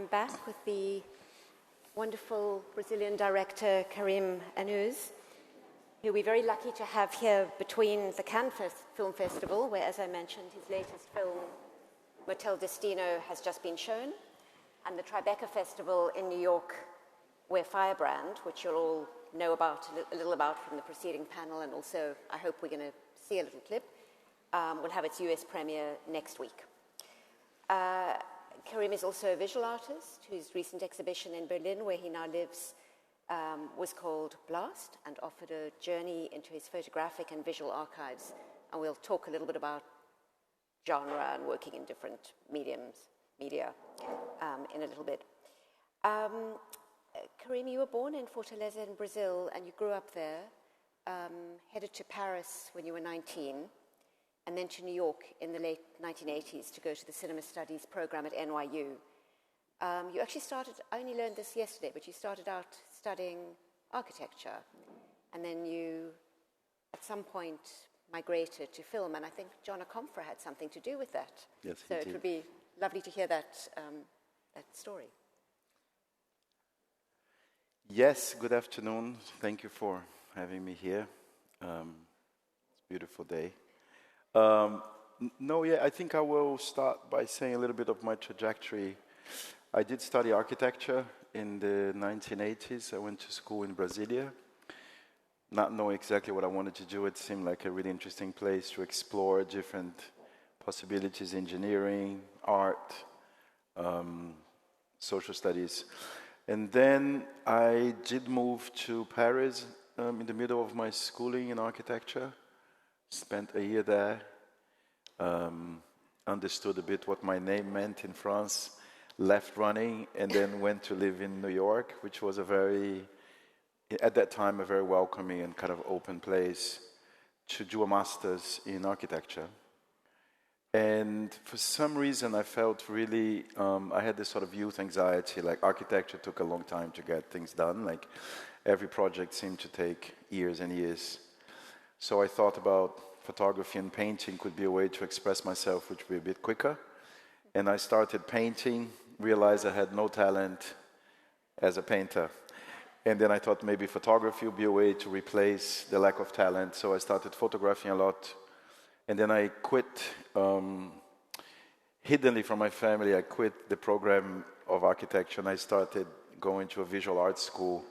I'm back with the wonderful Brazilian director Karim Anuz, who we're very lucky to have here between the Cannes Film Festival, where, as I mentioned, his latest film, Motel Destino, has just been shown, and the Tribeca Festival in New York, where Firebrand, which you'll all know about a little about from the preceding panel, and also I hope we're going to see a little clip, will have its US premiere next week. Karim is also a visual artist whose recent exhibition in Berlin, where he now lives, was called Blast, and offered a journey into his photographic and visual archives. And we'll talk a little bit about genre and working in different media in a little bit. Karim, you were born in Fortaleza in Brazil, and you grew up there, headed to Paris when you were 19, and then to New York in the late 1980s to go to the Cinema Studies program at NYU. You actually started, I only learned this yesterday, but you started out studying architecture, and then you, at some point, migrated to film, and I think John Akomfrah had something to do with that. Yes, so it would be lovely to hear that, that story. Yes, good afternoon. Thank you for having me here. It's a beautiful day. I think I will start by saying a little bit of my trajectory. I did study architecture in the 1980s. I went to school in Brasilia, not knowing exactly what I wanted to do. It seemed like a really interesting place to explore different possibilities, engineering, art, social studies. And then I did move to Paris in the middle of my schooling in architecture. Spent a year there, understood a bit what my name meant in France, left running, and then went to live in New York, which was at that time, a very welcoming and kind of open place to do a master's in architecture. And for some reason, I felt really, I had this sort of youth anxiety, like architecture took a long time to get things done, like every project seemed to take years and years. So I thought about photography and painting could be a way to express myself, which would be a bit quicker. And I started painting, realized I had no talent as a painter. And then I thought maybe photography would be a way to replace the lack of talent. So I started photographing a lot. And then I quit, hiddenly from my family, I quit the program of architecture, and I started going to a visual arts school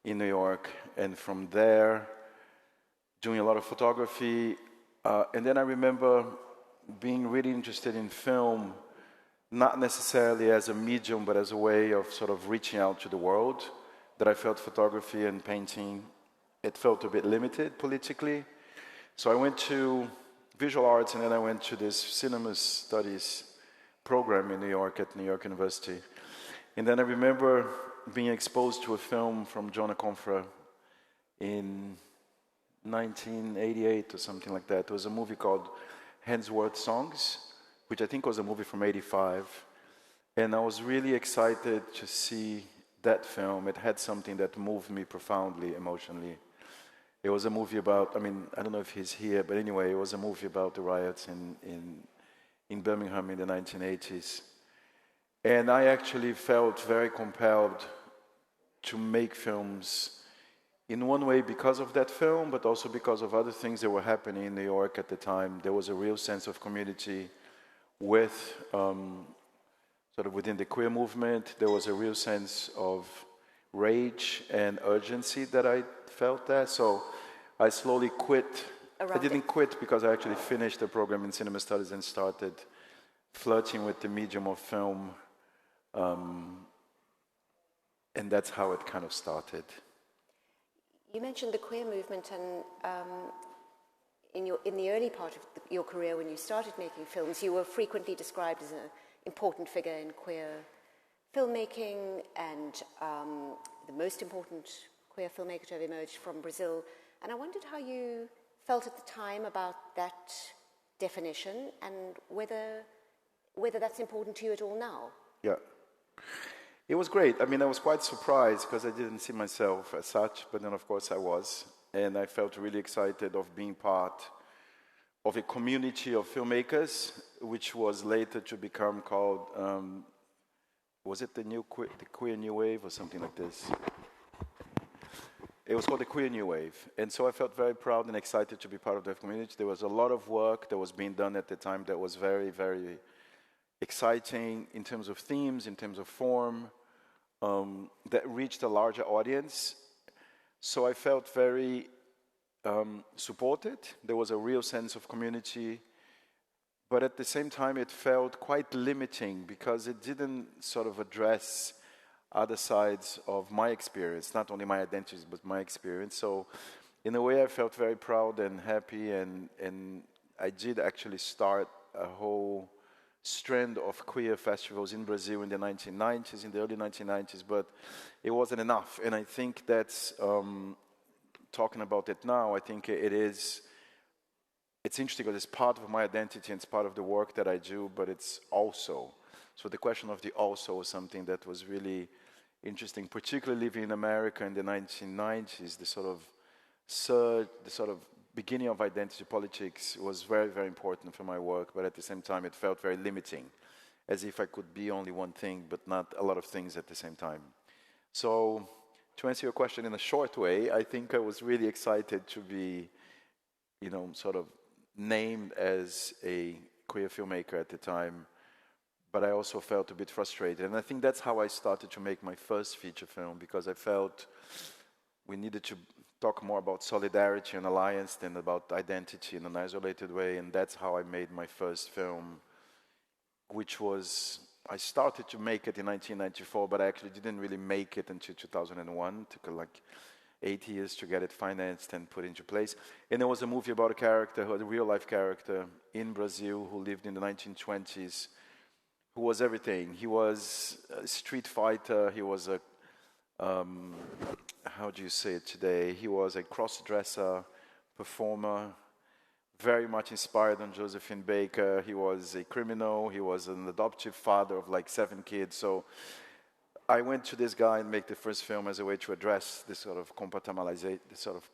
in New York. And from there, doing a lot of photography. And then I remember being really interested in film, not necessarily as a medium, but as a way of sort of reaching out to the world, that I felt photography and painting, it felt a bit limited politically. So I went to visual arts, and then I went to this cinema studies program in New York at New York University. And then I remember being exposed to a film from John Akomfrah in 1988 or something like that. It was a movie called Handsworth Songs, which I think was a movie from '85. And I was really excited to see that film. It had something that moved me profoundly, emotionally. It was a movie about, I don't know if he's here, but anyway, it was a movie about the riots in Birmingham in the 1980s. And I actually felt very compelled to make films in one way because of that film, but also because of other things that were happening in New York at the time. There was a real sense of community with, sort of within the queer movement. There was a real sense of rage and urgency that I felt there. So I slowly quit. I didn't quit because I actually finished the program in cinema studies and started flirting with the medium of film. And that's how it kind of started. You mentioned the queer movement, and in the early part of your career, when you started making films, you were frequently described as an important figure in queer filmmaking, and the most important queer filmmaker to have emerged from Brazil. And I wondered how you felt at the time about that definition, and whether that's important to you at all now. Yeah. It was great. I was quite surprised because I didn't see myself as such, but then of course I was. And I felt really excited of being part of a community of filmmakers, which was later to become called was it the queer new wave or something like this? It was called the Queer New Wave. And so I felt very proud and excited to be part of that community. There was a lot of work that was being done at the time that was very, very exciting in terms of themes, in terms of form, that reached a larger audience. So I felt very supported. There was a real sense of community. But at the same time, it felt quite limiting because it didn't sort of address other sides of my experience, not only my identities, but my experience. So in a way, I felt very proud and happy, and I did actually start a whole strand of queer festivals in Brazil in the 1990s, in the early 1990s, but it wasn't enough. And I think that's, talking about it now, I think it's interesting because it's part of my identity and it's part of the work that I do, but it's also. So the question of the also was something that was really interesting, particularly living in America in the 1990s. The sort of surge, the sort of beginning of identity politics was very, very important for my work, but at the same time it felt very limiting, as if I could be only one thing, but not a lot of things at the same time. So to answer your question in a short way, I think I was really excited to be, sort of named as a queer filmmaker at the time, but I also felt a bit frustrated. And I think that's how I started to make my first feature film, because I felt we needed to talk more about solidarity and alliance than about identity in an isolated way. And that's how I made my first film, which was, I started to make it in 1994, but I actually didn't really make it until 2001. It took like 8 years to get it financed and put into place. And there was a movie about a character, a real-life character in Brazil who lived in the 1920s, who was everything. He was a street fighter, he was a, how do you say it today? He was a cross-dresser, performer, very much inspired on Josephine Baker. He was a criminal, he was an adoptive father of like 7 kids. So I went to this guy and make the first film as a way to address this sort of compartmentalization, this sort of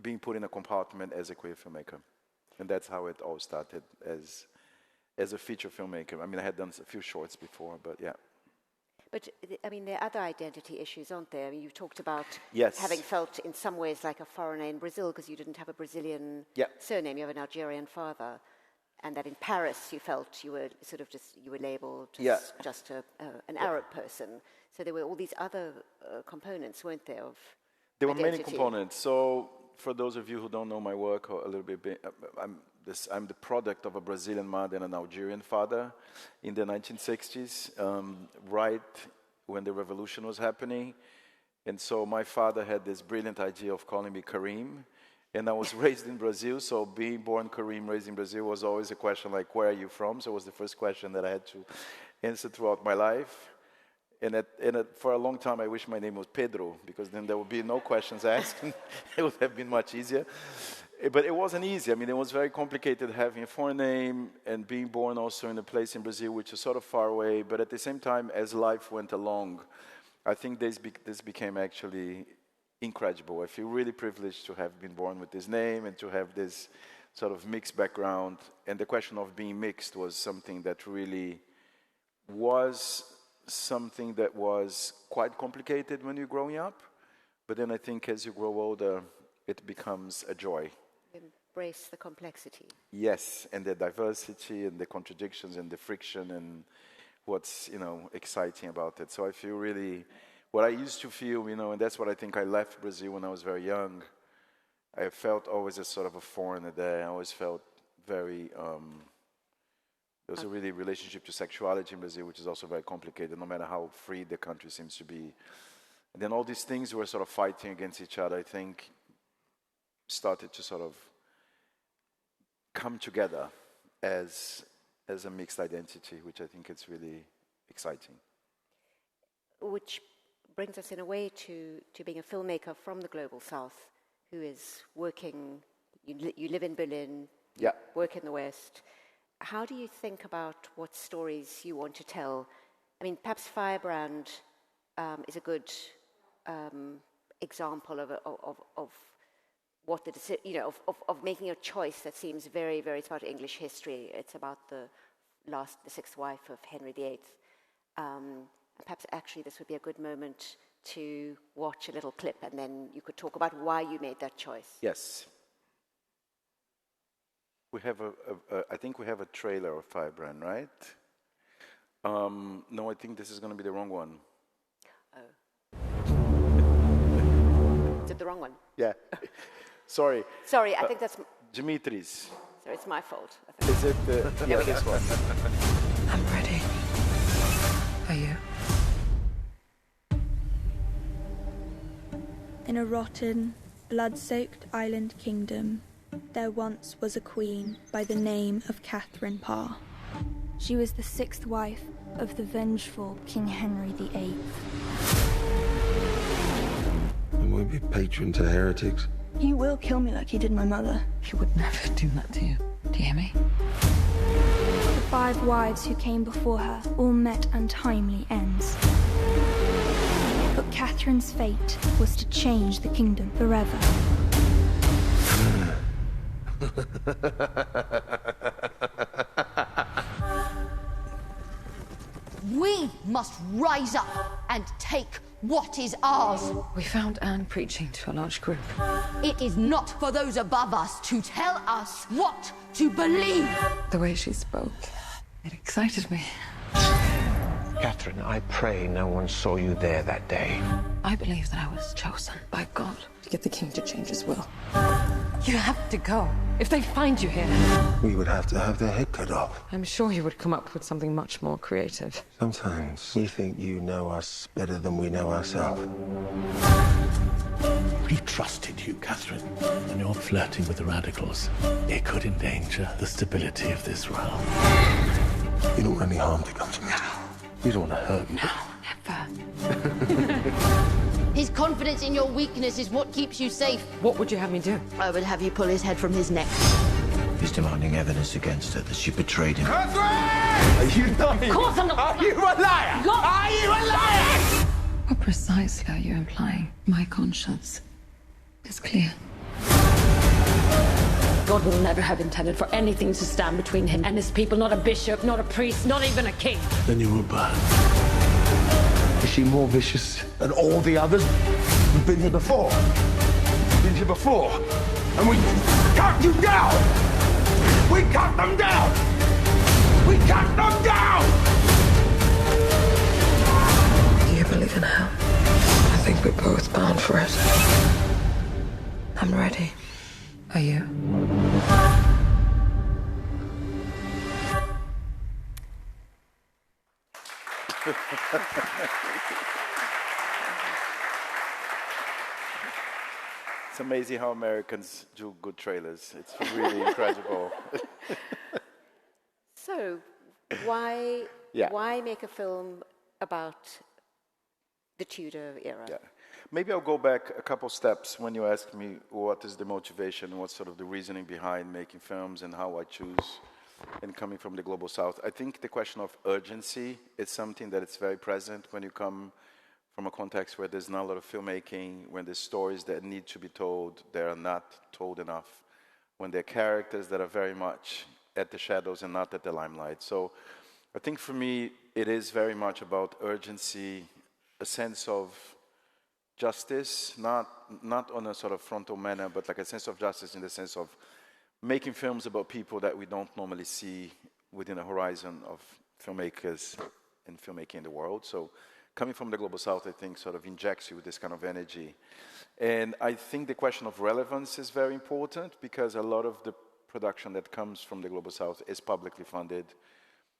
being put in a compartment as a queer filmmaker. And that's how it all started as a feature filmmaker. I mean, I had done a few shorts before, but yeah. But, I mean, there are other identity issues, aren't there? I mean, you talked about Yes. having felt in some ways like a foreigner in Brazil because you didn't have a Brazilian surname, you have an Algerian father. And that in Paris you felt you were sort of you were labeled as just an Arab person. So there were all these other components, weren't there, of There were identity. many components. So for those of you who don't know my work a little bit, I'm the product of a Brazilian mother and an Algerian father in the 1960s, right when the revolution was happening. And so my father had this brilliant idea of calling me Karim. And I was raised in Brazil, so being born Karim, raised in Brazil was always a question like, where are you from? So it was the first question that I had to answer throughout my life. And for a long time, I wish my name was Pedro, because then there would be no questions asked. It would have been much easier. But it wasn't easy. I mean, it was very complicated having a foreign name and being born also in a place in Brazil which is sort of far away. But at the same time, as life went along, I think this became actually incredible. I feel really privileged to have been born with this name and to have this sort of mixed background. And the question of being mixed was something that really was something that was quite complicated when you're growing up. But then I think as you grow older, it becomes a joy. Embrace the complexity. Yes, and the diversity and the contradictions and the friction and what's, exciting about it. So I feel really, what I used to feel, and that's what I think I left Brazil when I was very young. I felt always as sort of a foreigner there. I always felt very, there was a really relationship to sexuality in Brazil, which is also very complicated, no matter how free the country seems to be. And then all these things were sort of fighting against each other, I think, started to sort of come together as a mixed identity, which I think it's really exciting. Which brings us in a way to being a filmmaker from the global south who is working, you live in Berlin, work in the West. How do you think about what stories you want to tell? I mean, perhaps Firebrand is a good example of what of making a choice that seems very, very, it's about English history. It's about the sixth wife of Henry VIII. perhaps actually this would be a good moment to watch a little clip, and then you could talk about why you made that choice. Yes. We have I think we have a trailer of Firebrand, right? No, I think this is going to be the wrong one. Is it the wrong one? Yeah. Sorry. Sorry, I think that's... Dimitris. Sorry, it's my fault. I think. Is it yeah, this one? I'm ready. Are you? In a rotten, blood-soaked island kingdom, there once was a queen by the name of Catherine Parr. She was the sixth wife of the vengeful King Henry VIII. And we'll be patron to heretics. He will kill me like he did my mother. He would never do that to you. Do you hear me? The 5 wives who came before her all met untimely ends. But Catherine's fate was to change the kingdom forever. We must rise up and take what is ours. We found Anne preaching to a large group. It is not for those above us to tell us what to believe. The way she spoke, it excited me. Catherine, I pray no one saw you there that day. I believe that I was chosen by God to get the king to change his will. You have to go. If they find you here, We would have to have their head cut off. I'm sure you would come up with something much more creative. Sometimes we think you know us better than we know ourselves. We trusted you, Catherine. When you're flirting with the radicals, it could endanger the stability of this realm. You don't want any harm to come to me. You don't want to hurt me. Never. His confidence in your weakness is what keeps you safe. What would you have me do? I would have you pull his head from his neck. He's demanding evidence against her that she betrayed him. Are you lying? Of course I'm not. Are you a liar? Go. Are you a liar? What precisely are you implying? My conscience is clear. God will never have intended for anything to stand between him and his people. Not a bishop, not a priest, not even a king. Then you will burn. Is she more vicious than all the others? We've been here before. Been here before. And we cut you down! We cut them down! We cut them down! Do you believe in hell? I think we're both bound for it. I'm ready. Are you? It's amazing how Americans do good trailers. It's really incredible. So, why Yeah. why make a film about the Tudor era? Yeah. Maybe I'll go back a couple steps when you ask me what is the motivation, what's sort of the reasoning behind making films and how I choose and coming from the Global South. I think the question of urgency is something that is very present when you come from a context where there's not a lot of filmmaking, when there's stories that need to be told, that are not told enough, when there are characters that are very much at the shadows and not at the limelight. So I think for me, it is very much about urgency, a sense of justice, not on a sort of frontal manner, but like a sense of justice in the sense of making films about people that we don't normally see within a horizon of filmmakers and filmmaking in the world. So coming from the Global South, I think, sort of injects you with this kind of energy. And I think the question of relevance is very important because a lot of the production that comes from the Global South is publicly funded.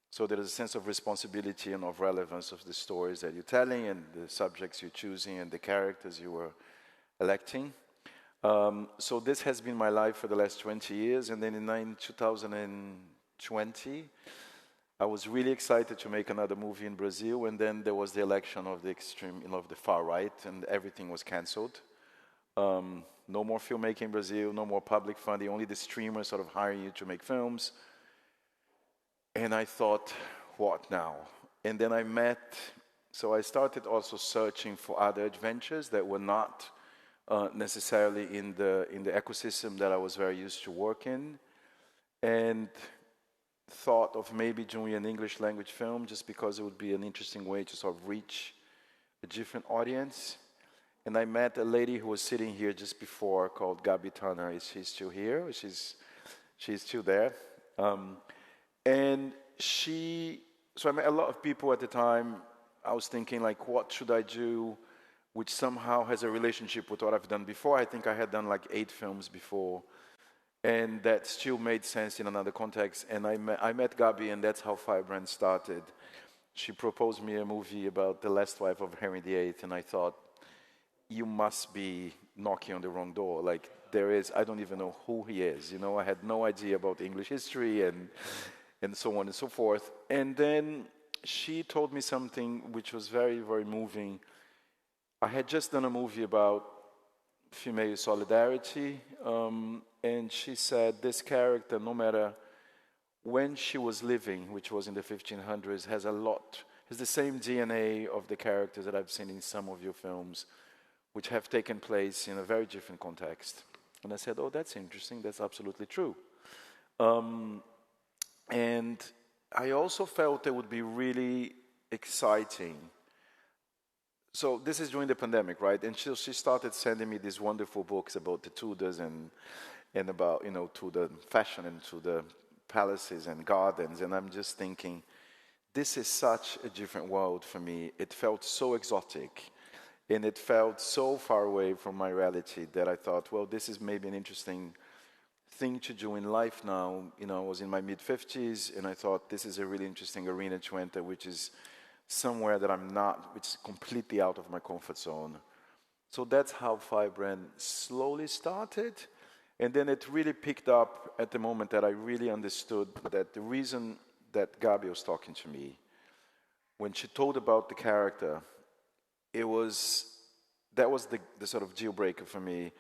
So there is a sense of responsibility and of relevance of the stories that you're telling and the subjects you're choosing and the characters you were electing. So this has been my life for the last 20 years. And then in 2020, I was really excited to make another movie in Brazil. And then there was the election of the extreme, of the far right, and everything was canceled. No more filmmaking in Brazil, no more public funding, only the streamers sort of hiring you to make films. And I thought, what now? And then so I started also searching for other adventures that were not necessarily in the ecosystem that I was very used to work in. And thought of maybe doing an English language film just because it would be an interesting way to sort of reach a different audience. And I met a lady who was sitting here just before called Gabi Tanner. Is she still here? She's still there. And so I met a lot of people at the time. I was thinking, like, what should I do which somehow has a relationship with what I've done before? I think I had done like 8 films before, and that still made sense in another context. And I met Gabi, and that's how Firebrand started. She proposed me a movie about the last wife of Henry VIII, and I thought, you must be knocking on the wrong door. Like, I don't even know who he is. You know, I had no idea about English history and so on and so forth. And then she told me something which was very, very moving. I had just done a movie about female solidarity, and she said this character, no matter when she was living, which was in the 1500s, has the same DNA of the characters that I've seen in some of your films, which have taken place in a very different context. And I said, oh, that's interesting, that's absolutely true. And I also felt it would be really exciting. So this is during the pandemic, right? And she started sending me these wonderful books about the Tudors and about, Tudor fashion and Tudor palaces and gardens. And I'm just thinking, this is such a different world for me. It felt so exotic. And it felt so far away from my reality that I thought, well, this is maybe an interesting thing to do in life now. I was in my mid-50s, and I thought this is a really interesting arena to enter, which is somewhere that I'm not, which is completely out of my comfort zone. So that's how Firebrand slowly started. And then it really picked up at the moment that I really understood that the reason that Gabi was talking to me, when she told about the character, that was the sort of deal breaker for me.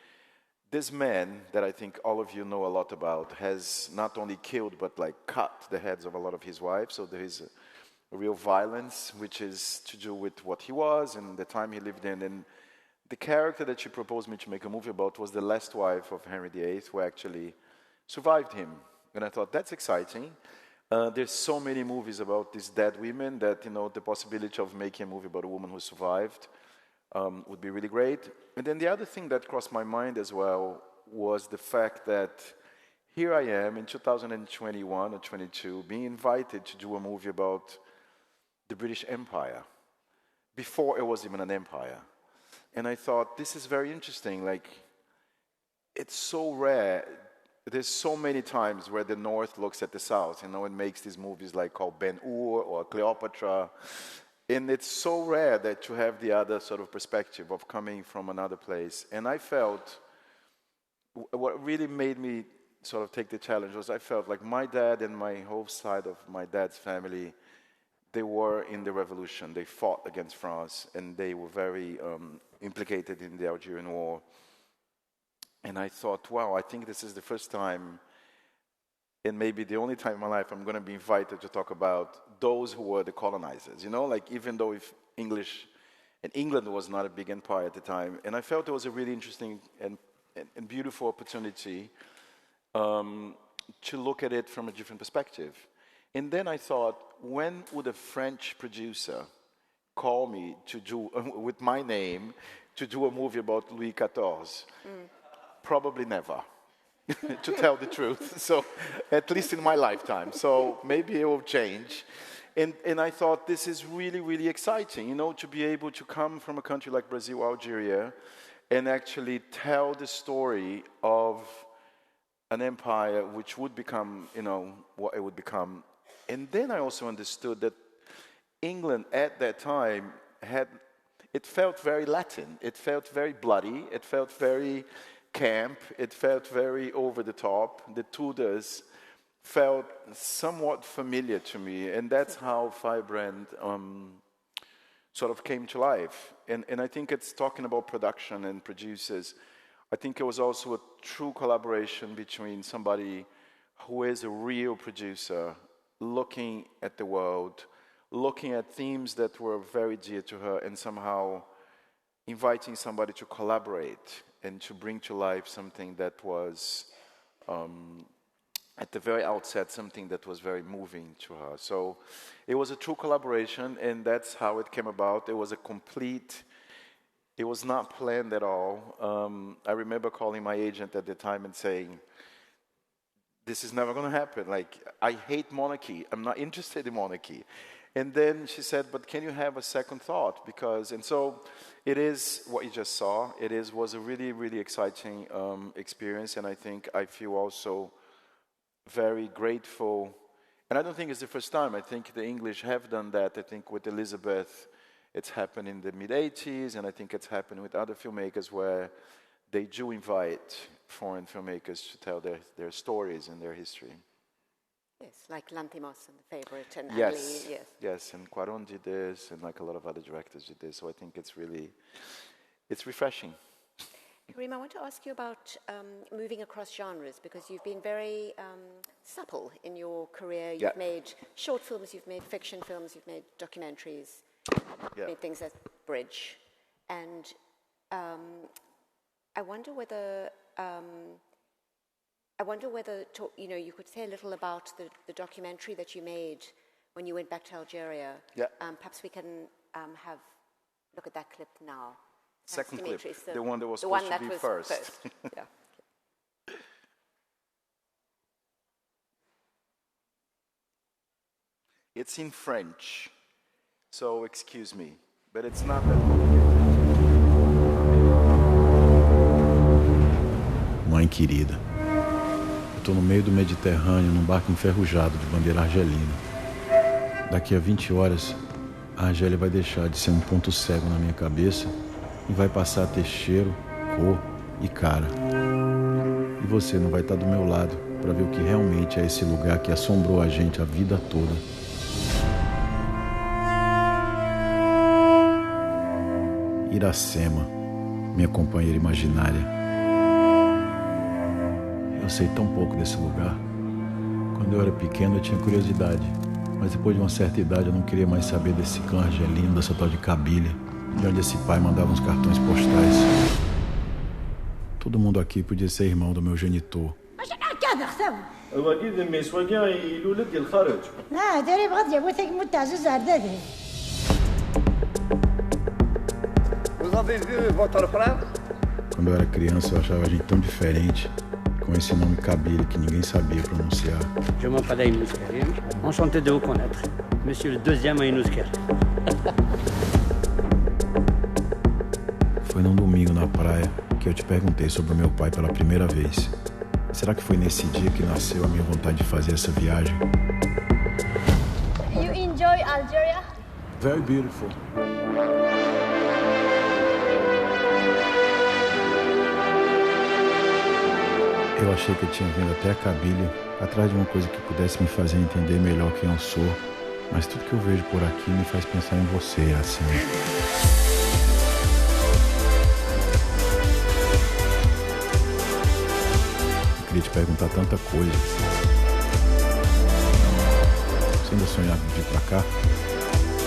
This man that I think all of you know a lot about has not only killed but like cut the heads of a lot of his wives. So there is a real violence, which is to do with what he was and the time he lived in. And the character that she proposed me to make a movie about was the last wife of Henry VIII, who actually survived him. And I thought, that's exciting. There's so many movies about these dead women that, the possibility of making a movie about a woman who survived would be really great. And then the other thing that crossed my mind as well was the fact that here I am in 2021 or 22 being invited to do a movie about the British Empire before it was even an empire. And I thought, this is very interesting. Like, it's so rare. There's so many times where the North looks at the South, and makes these movies like called Ben-Hur or Cleopatra. And it's so rare that you have the other sort of perspective of coming from another place. And I felt, what really made me sort of take the challenge was I felt like my dad and my whole side of my dad's family, they were in the revolution. They fought against France, and they were very implicated in the Algerian War. And I thought, wow, I think this is the first time, and maybe the only time in my life, I'm going to be invited to talk about those who were the colonizers. Like, even though if England was not a big empire at the time. And I felt it was a really interesting and beautiful opportunity to look at it from a different perspective. And then I thought, when would a French producer call me to do, with my name, to do a movie about Louis XIV? Probably never, to tell the truth. So, at least in my lifetime. So maybe it will change. And I thought, this is really, really exciting, to be able to come from a country like Brazil, Algeria, and actually tell the story of an empire which would become, what it would become. And then I also understood that England at that time it felt very Latin. It felt very bloody. It felt very camp. It felt very over the top. The Tudors felt somewhat familiar to me. And that's how Firebrand sort of came to life. And I think it's talking about production and producers. I think it was also a true collaboration between somebody who is a real producer, looking at the world, looking at themes that were very dear to her, and somehow inviting somebody to collaborate and to bring to life something that was at the very outset, something that was very moving to her. So it was a true collaboration, and that's how it came about. It was it was not planned at all. I remember calling my agent at the time and saying, this is never going to happen. Like, I hate monarchy. I'm not interested in monarchy. And then she said, but can you have a second thought? And so it is what you just saw. Was a really, really exciting experience. And I feel also very grateful. And I don't think it's the first time. I think the English have done that. I think with Elizabeth, it's happened in the mid-'80s. And I think it's happened with other filmmakers where they do invite foreign filmmakers to tell their stories and their history. Yes, like Lanthimos and The Favourite and Yes, Anneli, yes, and Cuarón did this, and like a lot of other directors did this. So I think it's refreshing. Karim, I want to ask you about moving across genres, because you've been very supple in your career. You've made short films, you've made fiction films, you've made documentaries, you've made things that bridge. And I wonder whether you could say a little about the documentary that you made when you went back to Algeria. Yeah. Perhaps we can look at that clip now. Second clip, Dimitris, the one that was supposed to be first. Yeah. It's in French, so excuse me, but it's not that complicated. Mãe querida, eu estou no meio do Mediterrâneo num barco enferrujado de bandeira argelina. Daqui a 20 horas, a Argélia vai deixar de ser um ponto cego na minha cabeça e vai passar a ter cheiro, cor e cara. E você não vai estar do meu lado para ver o que realmente é esse lugar que assombrou a gente a vida toda. Iracema, minha companheira imaginária. Eu sei tão pouco desse lugar. Quando eu era pequeno eu tinha curiosidade, mas depois de uma certa idade eu não queria mais saber desse clã argelino, dessa tal de Cabilha, de onde esse pai mandava uns cartões postais. Todo mundo aqui podia ser irmão do meu genitor. هو أكيد المسواقين الولد الخارج. لا داري بغض يبوثك متعزز عدده. Vous avez vu votre frère? Quando eu era criança eu achava a gente tão diferente, com esse nome Kabyle que ninguém sabia pronunciar. Je m'appelle Aïnouz Karim. Enchanté de vous connaître. Monsieur le deuxième Aïnouz Karim. Foi num domingo na praia que eu te perguntei sobre o meu pai pela primeira vez. Será que foi nesse dia que nasceu a minha vontade de fazer essa viagem? You enjoy Algeria? Very beautiful. Eu achei que eu tinha vindo até a Cabilha atrás de uma coisa que pudesse me fazer entender melhor quem eu sou, mas tudo que eu vejo por aqui me faz pensar em você, assim. Eu queria te perguntar tanta coisa. Você ainda sonhava em vir pra cá?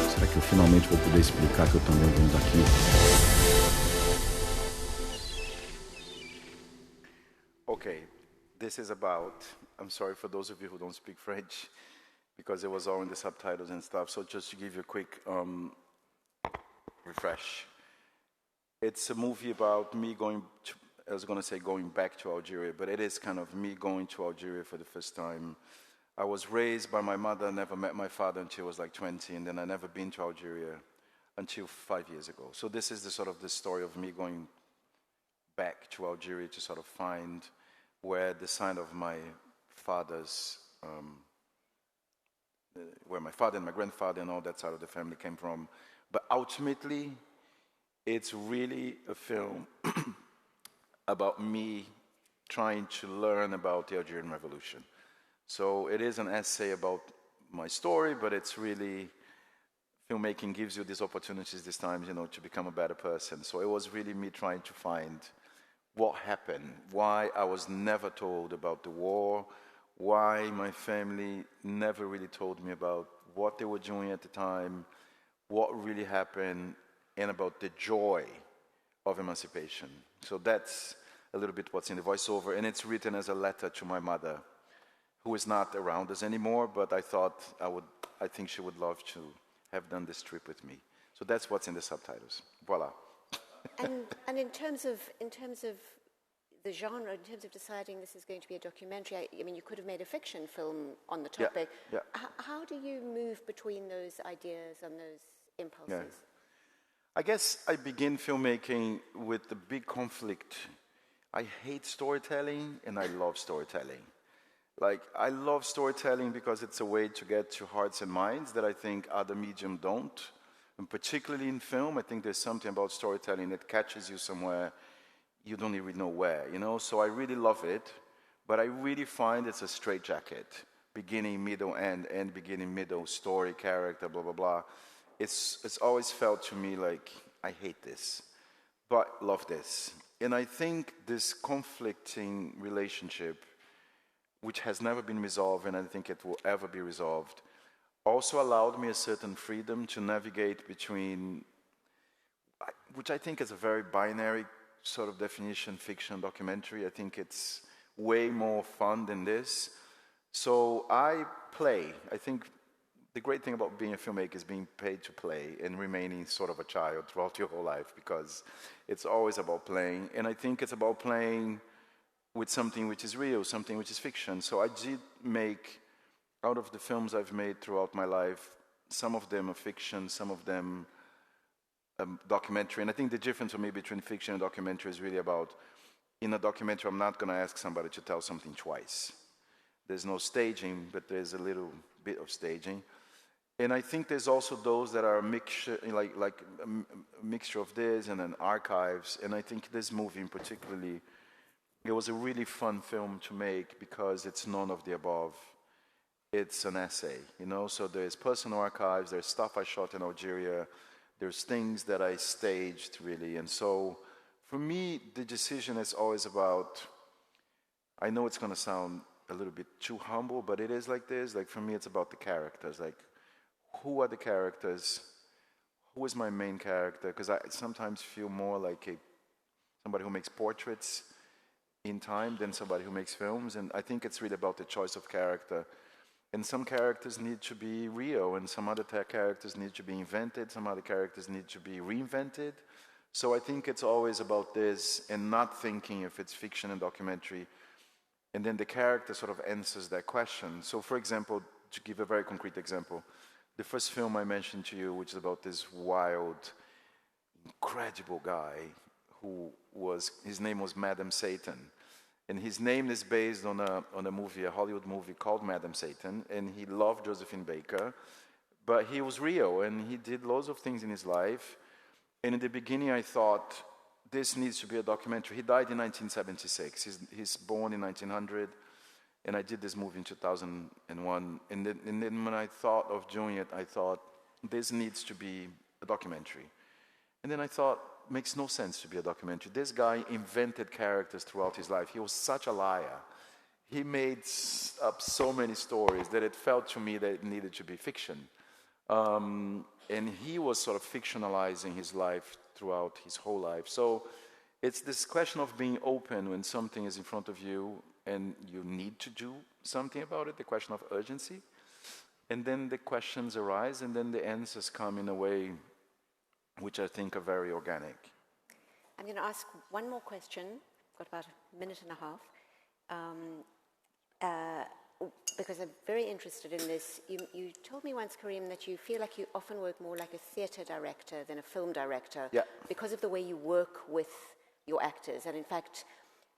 Será que eu finalmente vou poder explicar que eu também vim daqui? Okay, this is about, I'm sorry for those of you who don't speak French, because it was all in the subtitles and stuff, so just to give you a quick refresh. It's a movie about me going back to Algeria, but it is kind of me going to Algeria for the first time. I was raised by my mother, never met my father until I was like 20, and then I never been to Algeria until 5 years ago. So this is the story of me going back to Algeria to sort of find where the sign of my father's, where my father and my grandfather and all that side of the family came from. But ultimately, it's really a film about me trying to learn about the Algerian Revolution. So it is an essay about my story, but it's really, filmmaking gives you these opportunities this time, to become a better person. So it was really me trying to find what happened, why I was never told about the war, why my family never really told me about what they were doing at the time, what really happened, and about the joy of emancipation. So that's a little bit what's in the voiceover, and it's written as a letter to my mother, who is not around us anymore, but I think she would love to have done this trip with me. So that's what's in the subtitles. Voila. And in terms of the genre, in terms of deciding this is going to be a documentary, I mean, you could have made a fiction film on the topic. Yeah. How do you move between those ideas and those impulses? Yeah. I guess I begin filmmaking with the big conflict. I hate storytelling and I love storytelling. Like, I love storytelling because it's a way to get to hearts and minds that I think other medium don't. And particularly in film, I think there's something about storytelling that catches you somewhere you don't even know where, you know? So I really love it, but I really find it's a straitjacket. Beginning, middle, end, beginning, middle, story, character, blah, blah, blah. It's always felt to me like, I hate this, but love this. And I think this conflicting relationship, which has never been resolved, and I think it will ever be resolved, also allowed me a certain freedom to navigate between, which I think is a very binary sort of definition, fiction, documentary. I think it's way more fun than this. So I play. I think the great thing about being a filmmaker is being paid to play and remaining sort of a child throughout your whole life, because it's always about playing. And I think it's about playing with something which is real, something which is fiction. So I did make, out of the films I've made throughout my life, some of them are fiction, some of them documentary. And I think the difference for me between fiction and documentary is really about, in a documentary, I'm not going to ask somebody to tell something twice. There's no staging, but there's a little bit of staging. And I think there's also those that are a mixture, like a mixture of this and then archives. And I think this movie in particularly, it was a really fun film to make because it's none of the above. It's an essay, you know? So there's personal archives, there's stuff I shot in Algeria, there's things that I staged, really. And so for me, the decision is always about, I know it's going to sound a little bit too humble, but it is like this. Like, for me, it's about the characters. Like, who are the characters? Who is my main character? Because I sometimes feel more like somebody who makes portraits in time than somebody who makes films. And I think it's really about the choice of character. And some characters need to be real, and some other characters need to be invented, some other characters need to be reinvented. So I think it's always about this, and not thinking if it's fiction and documentary. And then the character sort of answers that question. So, for example, to give a very concrete example, the first film I mentioned to you, which is about this wild, incredible guy his name was Madam Satan. And his name is based on a movie, a Hollywood movie called Madam Satan, and he loved Josephine Baker, but he was real, and he did lots of things in his life. And in the beginning, I thought, this needs to be a documentary. He died in 1976. He's born in 1900, and I did this movie in 2001. And then when I thought of doing it, I thought, this needs to be a documentary. And then I thought, makes no sense to be a documentary. This guy invented characters throughout his life. He was such a liar. He made up so many stories that it felt to me that it needed to be fiction. And he was sort of fictionalizing his life throughout his whole life. So it's this question of being open when something is in front of you and you need to do something about it, the question of urgency. And then the questions arise, and then the answers come in a way which I think are very organic. I'm going to ask one more question. I've got about a minute and a half. Because I'm very interested in this. You told me once, Karim, that you feel like you often work more like a theatre director than a film director because of the way you work with your actors. And in fact,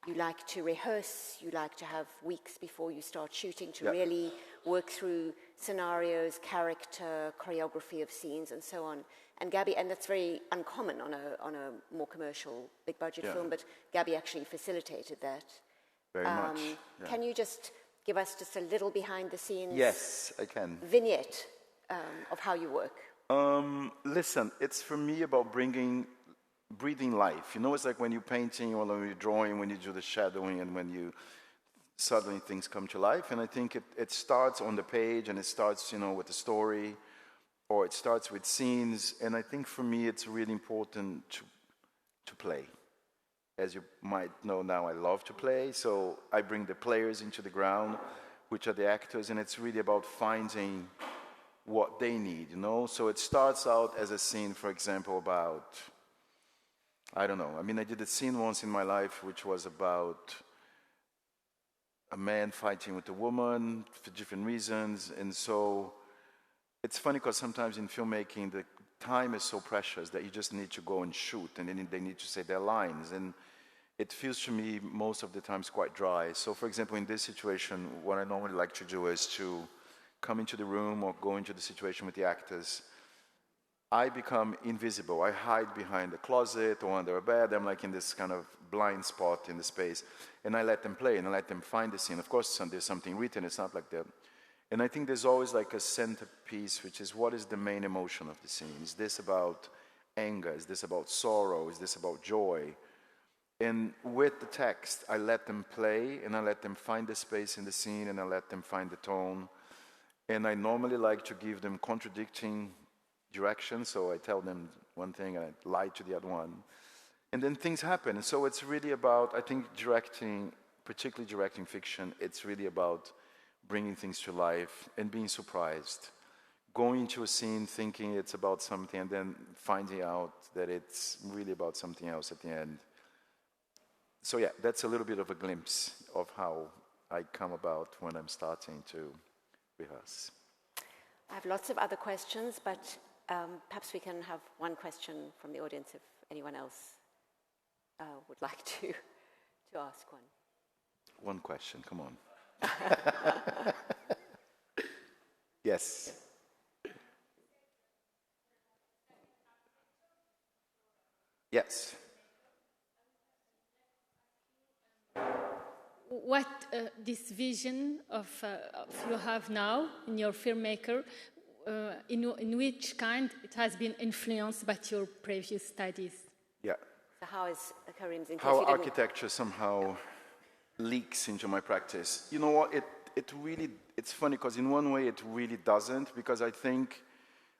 you like to rehearse, you like to have weeks before you start shooting to really work through scenarios, character, choreography of scenes, and so on. And Gabby, and that's very uncommon on a more commercial, big budget film, but Gabby actually facilitated that. Very much. Can you just give us just a little behind the scenes vignette of how you work? Listen, it's for me about breathing life. You know, it's like when you're painting or when you're drawing, when you do the shadowing, and when you suddenly things come to life. And I think it starts on the page, and it starts, you know, with the story, or it starts with scenes. And I think for me it's really important to play. As you might know now, I love to play, so I bring the players into the ground. which are the actors, and it's really about finding what they need, you know? So it starts out as a scene, for example, about, I don't know, I mean, I did a scene once in my life which was about a man fighting with a woman for different reasons, and so it's funny because sometimes in filmmaking, the time is so precious that you just need to go and shoot, and then they need to say their lines, and it feels to me most of the times quite dry. So for example, in this situation, what I normally like to do is to come into the room or go into the situation with the actors. I become invisible. I hide behind a closet or under a bed. I'm like in this kind of blind spot in the space, and I let them play, and I let them find the scene. Of course, there's something written. It's not like that. And I think there's always like a centerpiece, which is what is the main emotion of the scene? Is this about anger? Is this about sorrow? Is this about joy? And with the text, I let them play, and I let them find the space in the scene, and I let them find the tone. And I normally like to give them contradicting directions, so I tell them one thing and I lie to the other one. And then things happen. And so it's really about, I think directing, particularly directing fiction, it's really about bringing things to life and being surprised. Going into a scene thinking it's about something and then finding out that it's really about something else at the end. So yeah, that's a little bit of a glimpse of how I come about when I'm starting to rehearse. I have lots of other questions, but perhaps we can have one question from the audience if anyone else would like to ask one. One question, come on. Yes. Yes. What this vision of you have now in your filmmaker, in which kind it has been influenced by your previous studies? Yeah. So how is Karim's interest? How architecture somehow leaks into my practice. You know what, it really, it's funny because in one way it really doesn't, because I think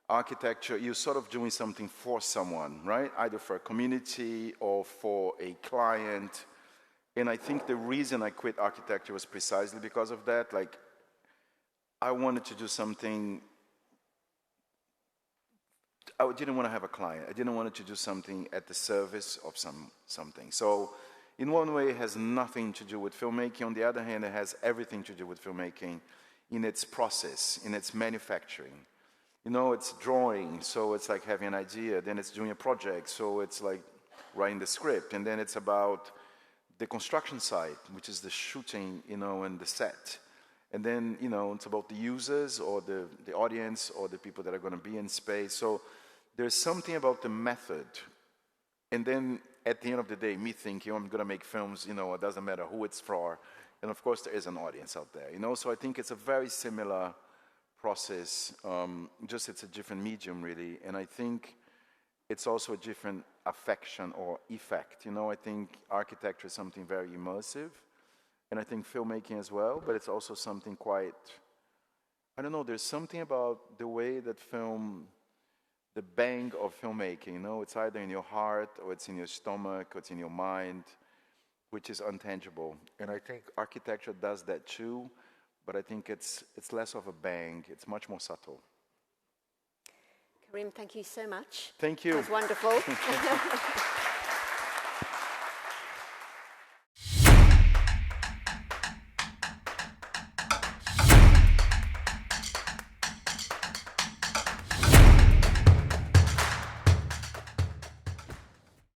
architecture, you're sort of doing something for someone, right? Either for a community or for a client. And I think the reason I quit architecture was precisely because of that. Like, I wanted to do something, I didn't want to have a client. I didn't want to do something at the service of something. So in one way, it has nothing to do with filmmaking. On the other hand, it has everything to do with filmmaking in its process, in its manufacturing. You know, it's drawing, so it's like having an idea. Then it's doing a project, so it's like writing the script. And then it's about the construction site, which is the shooting, you know, and the set. And then, you know, it's about the users or the audience or the people that are going to be in space. So there's something about the method. And then at the end of the day, me thinking, I'm going to make films, you know, it doesn't matter who it's for. And of course, there is an audience out there, you know. So I think it's a very similar process, just it's a different medium, really. And I think it's also a different affection or effect. You know, I think architecture is something very immersive. And I think filmmaking as well, but it's also something quite, I don't know, there's something about the way that film, the bang of filmmaking, you know, it's either in your heart or it's in your stomach or it's in your mind, which is intangible. And I think architecture does that too, but I think it's less of a bang, it's much more subtle. Karim, thank you so much. Thank you. It was wonderful.